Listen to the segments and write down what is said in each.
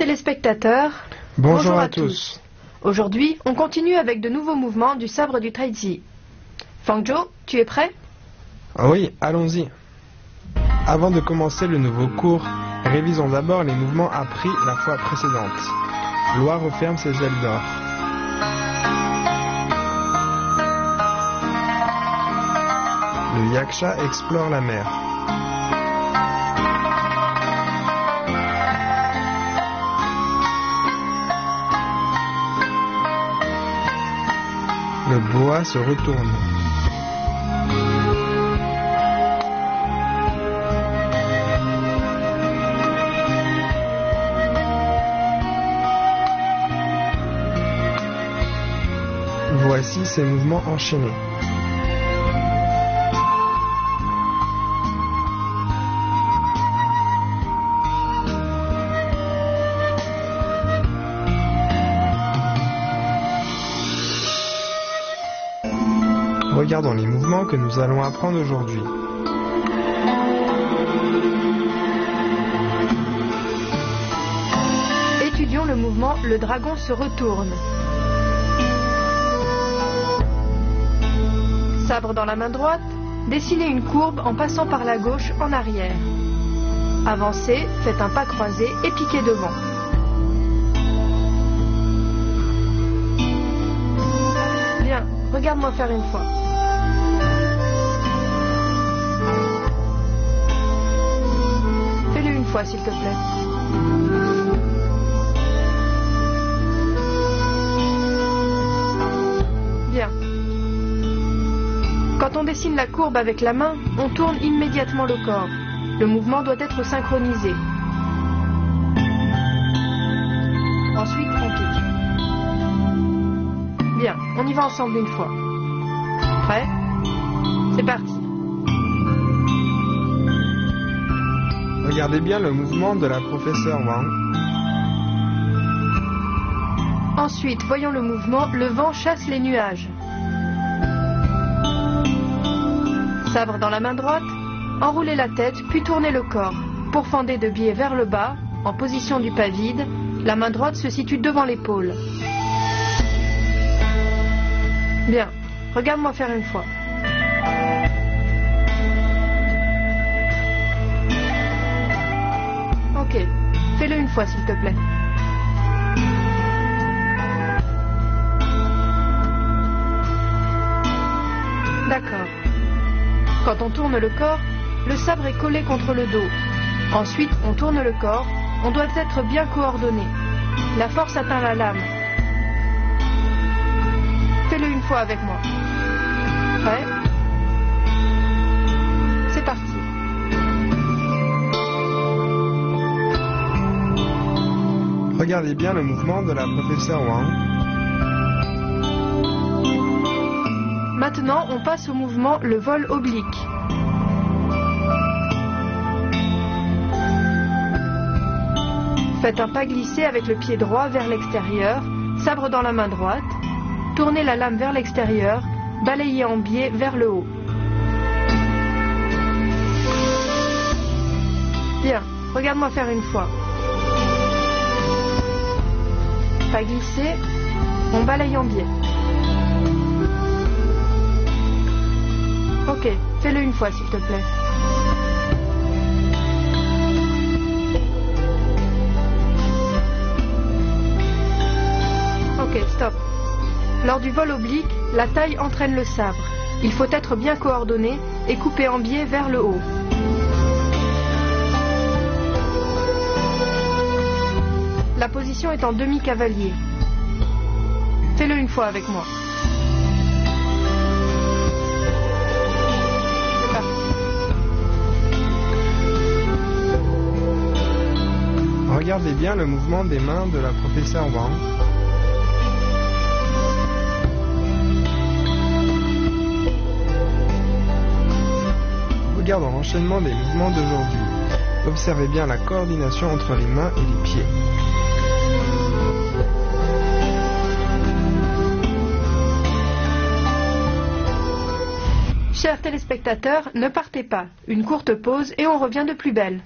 téléspectateurs, bonjour à tous. Aujourd'hui, on continue avec de nouveaux mouvements du sabre du Taizi. Fangzhou, tu es prêt? Oui, allons-y. Avant de commencer le nouveau cours, révisons d'abord les mouvements appris la fois précédente. Loi referme ses ailes d'or. Le yaksha explore la mer. Le boa se retourne. Voici ces mouvements enchaînés. Regardons les mouvements que nous allons apprendre aujourd'hui. Étudions le mouvement « Le dragon se retourne ». Sabre dans la main droite, dessinez une courbe en passant par la gauche en arrière. Avancez, faites un pas croisé et piquez devant. Bien, regarde-moi faire une fois. Fais-le une fois, s'il te plaît. Bien. Quand on dessine la courbe avec la main, on tourne immédiatement le corps. Le mouvement doit être synchronisé. Ensuite, on pique. Bien, on y va ensemble une fois. Prêt? C'est parti. Regardez bien le mouvement de la professeure Wang. Ensuite, voyons le mouvement « Le vent chasse les nuages ». Sabre dans la main droite, enroulez la tête puis tournez le corps. Pourfendez de biais vers le bas, en position du pas vide, la main droite se situe devant l'épaule. Bien, regarde-moi faire une fois. Ok, fais-le une fois s'il te plaît. D'accord. Quand on tourne le corps, le sabre est collé contre le dos. Ensuite, on tourne le corps. On doit être bien coordonné. La force atteint la lame. Fais-le une fois avec moi. Prêt? C'est parti. Regardez bien le mouvement de la professeure Wang. Maintenant, on passe au mouvement le vol oblique. Faites un pas glissé avec le pied droit vers l'extérieur, sabre dans la main droite. Tournez la lame vers l'extérieur, balayez en biais vers le haut. Bien, regarde-moi faire une fois. Pas glissé, on balaye en biais. Ok, fais-le une fois s'il te plaît. Ok, stop. Lors du vol oblique, la taille entraîne le sabre. Il faut être bien coordonné et couper en biais vers le haut. La position est en demi-cavalier. Fais-le une fois avec moi. Regardez bien le mouvement des mains de la professeure Wang. Regardons l'enchaînement des mouvements d'aujourd'hui. Observez bien la coordination entre les mains et les pieds. Chers téléspectateurs, ne partez pas. Une courte pause et on revient de plus belle.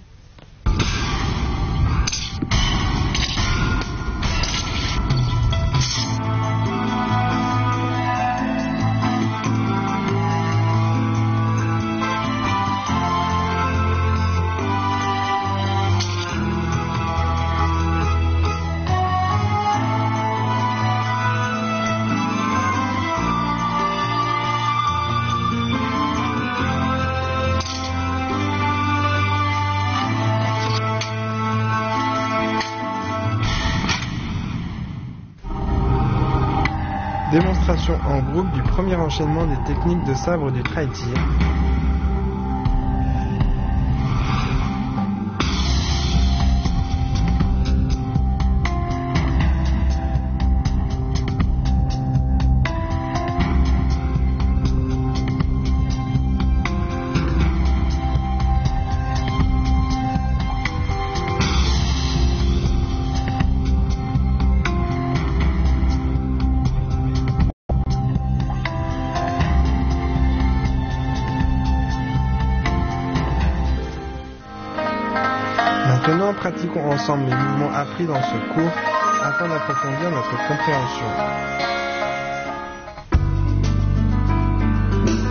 Démonstration en groupe du premier enchaînement des techniques de sabre du traï-tir. Maintenant, pratiquons ensemble les mouvements appris dans ce cours afin d'approfondir notre compréhension.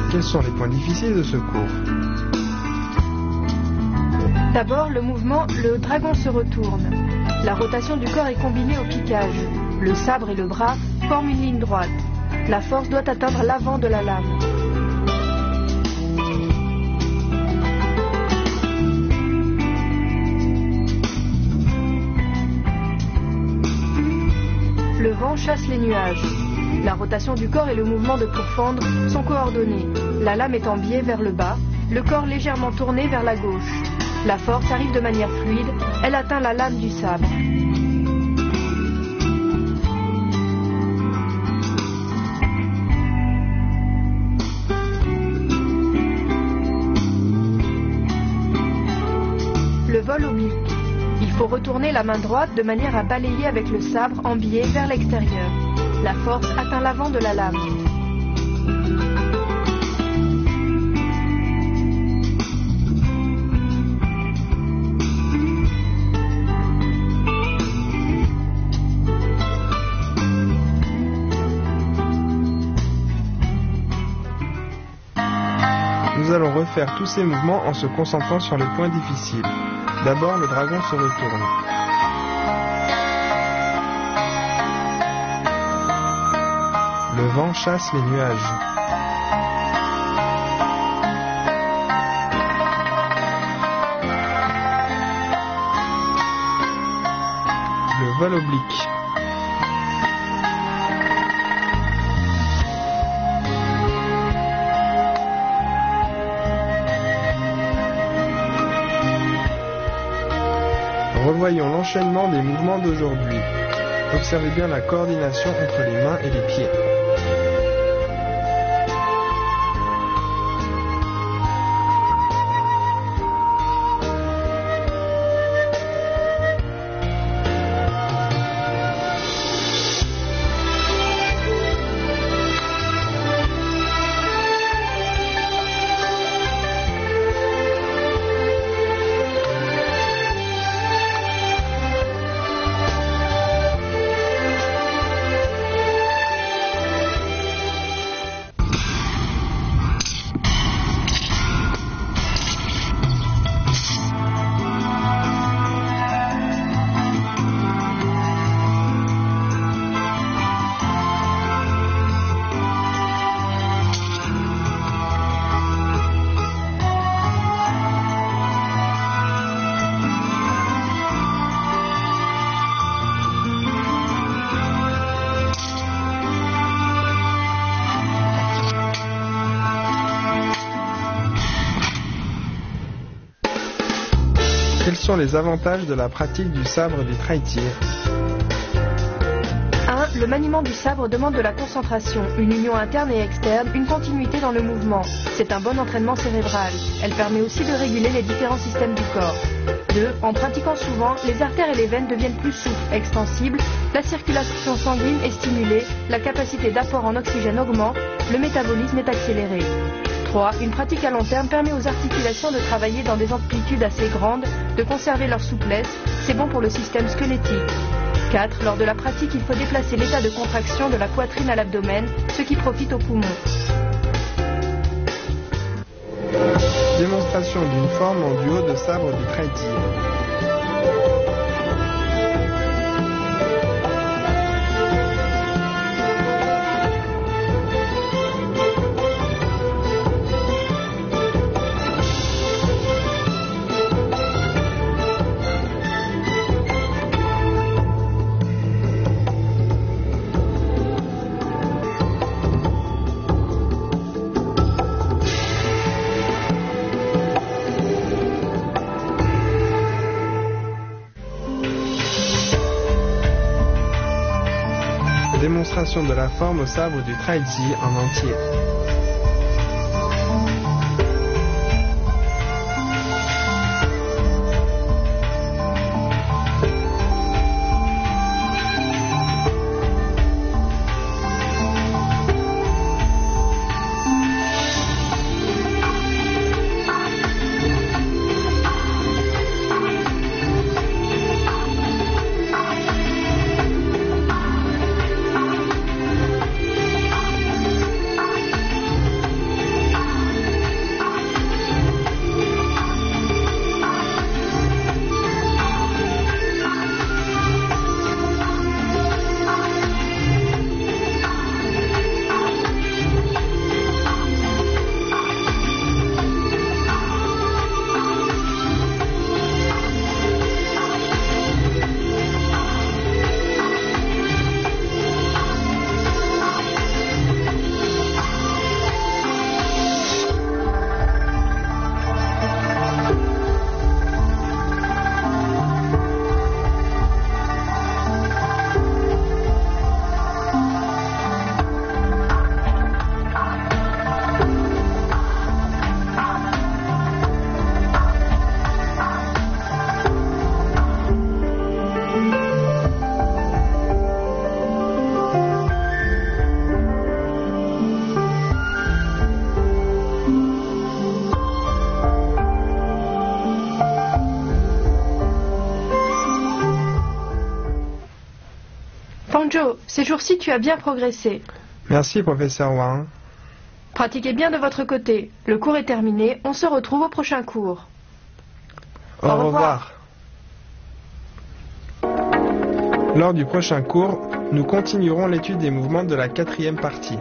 Quels sont les points difficiles de ce cours? D'abord, le mouvement « le dragon se retourne ». La rotation du corps est combinée au piquage. Le sabre et le bras forment une ligne droite. La force doit atteindre l'avant de la lame. Le vent chasse les nuages. La rotation du corps et le mouvement de pourfendre sont coordonnés. La lame est en biais vers le bas, le corps légèrement tourné vers la gauche. La force arrive de manière fluide, elle atteint la lame du sabre. Le vol oblique. Il faut retourner la main droite de manière à balayer avec le sabre en biais vers l'extérieur. La force atteint l'avant de la lame. Nous allons refaire tous ces mouvements en se concentrant sur les points difficiles. D'abord, le dragon se retourne. Le vent chasse les nuages. Le vol oblique. Revoyons l'enchaînement des mouvements d'aujourd'hui. Observez bien la coordination entre les mains et les pieds. Quels sont les avantages de la pratique du sabre du traï-tir? 1. Le maniement du sabre demande de la concentration, une union interne et externe, une continuité dans le mouvement. C'est un bon entraînement cérébral. Elle permet aussi de réguler les différents systèmes du corps. 2. En pratiquant souvent, les artères et les veines deviennent plus souples, extensibles, la circulation sanguine est stimulée, la capacité d'apport en oxygène augmente, le métabolisme est accéléré. 3. Une pratique à long terme permet aux articulations de travailler dans des amplitudes assez grandes, de conserver leur souplesse, c'est bon pour le système squelettique. 4. Lors de la pratique, il faut déplacer l'état de contraction de la poitrine à l'abdomen, ce qui profite aux poumons. Démonstration d'une forme en duo de sabre du traï-tir. démonstration de la forme au sabre du Traiji en entier. Panjo, ces jours-ci tu as bien progressé. Merci, professeur Wang. Pratiquez bien de votre côté. Le cours est terminé, on se retrouve au prochain cours. Au revoir. Lors du prochain cours, nous continuerons l'étude des mouvements de la 4e partie.